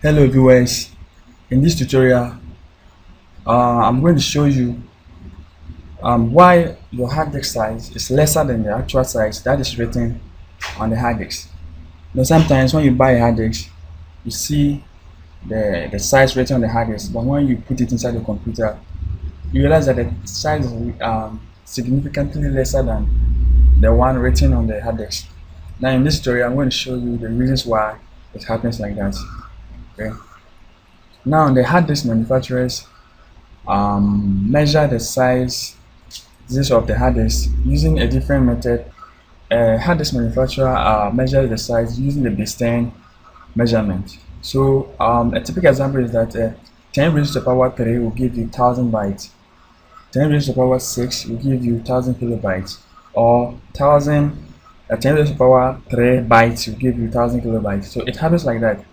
Hello viewers, in this tutorial I'm going to show you why your hard disk size is lesser than the actual size that is written on the hard disk. Sometimes when you buy a hard disk, you see the size written on the hard disk, but when you put it inside the computer, you realize that the size is significantly lesser than the one written on the hard disk. Now in this tutorial, I'm going to show you the reasons why it happens like that. Okay. Now the hard disk manufacturers measure the size of the hard disk using a different method. Hard disk manufacturer measures the size using the base 10 measurement. So a typical example is that 10 raised to the power 3 will give you 1000 bytes. 10 raised to the power 6 will give you 1000 kilobytes, or 10 raised to the power 3 bytes will give you 1000 kilobytes. So it happens like that.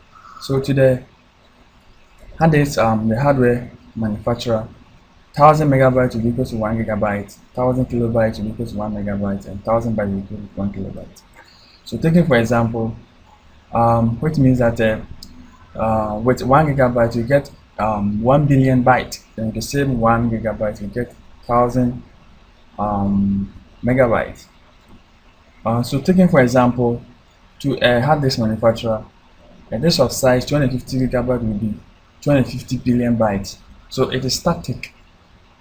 So to the hard disk, the hardware manufacturer, 1000 megabytes will be equal to 1 gigabyte, 1000 kilobytes will be equal to 1 megabyte, and 1000 bytes will be equal to 1 kilobyte. So taking for example, which means that with 1 gigabyte you get 1 billion byte, then the same 1 gigabyte you get 1000 megabytes. So taking for example, to a hard disk manufacturer, a disk of size 250 gigabyte will be 250 billion bytes. So it is static.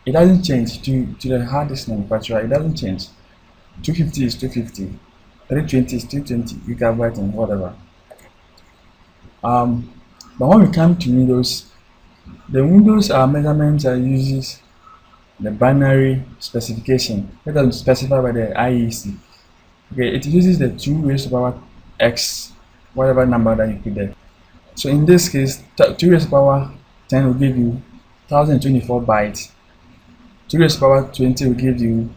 It doesn't change to the hard disk manufacturer. It doesn't change. 250 is 250, 320 is 320 gigabyte, and whatever. But when we come to Windows, the Windows measurement uses the binary specification that is specified by the IEC. Okay, it uses the 2 raised to the power x, whatever number that you put there. So in this case, 2 raised to the power 10 will give you 1024 bytes. 2 raised to the power 20 will give you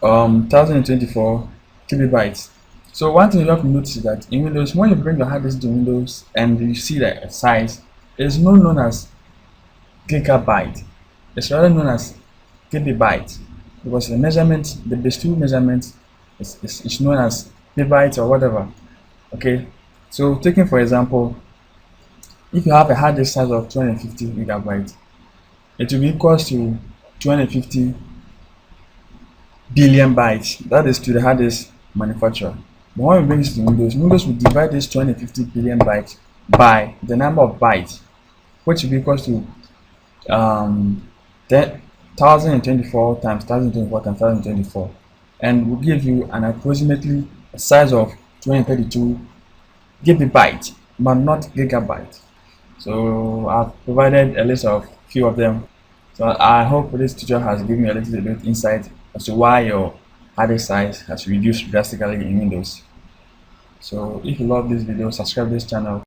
1024 kilobytes. So one thing you have to notice is that in Windows, when you bring your hard disk to Windows and you see the size, it is not known as gigabyte. It's rather known as kilobyte, because the measurement, the base 2 measurement is known as kilobyte or whatever. Okay, so taking for example, if you have a hard disk size of 250 gigabytes, it will be equal to 250 billion bytes. That is to the hard disk manufacturer. But when we bring this to Windows, Windows will divide this 250 billion bytes by the number of bytes, which will be equal to 1024 times 1024 times 1024, and will give you an approximately a size of 232 gigabyte, but not gigabyte. So I've provided a list of few of them. So I hope this tutorial has given you a little bit insight as to why your hard disk size has reduced drastically in Windows. So if you love this video, subscribe to this channel.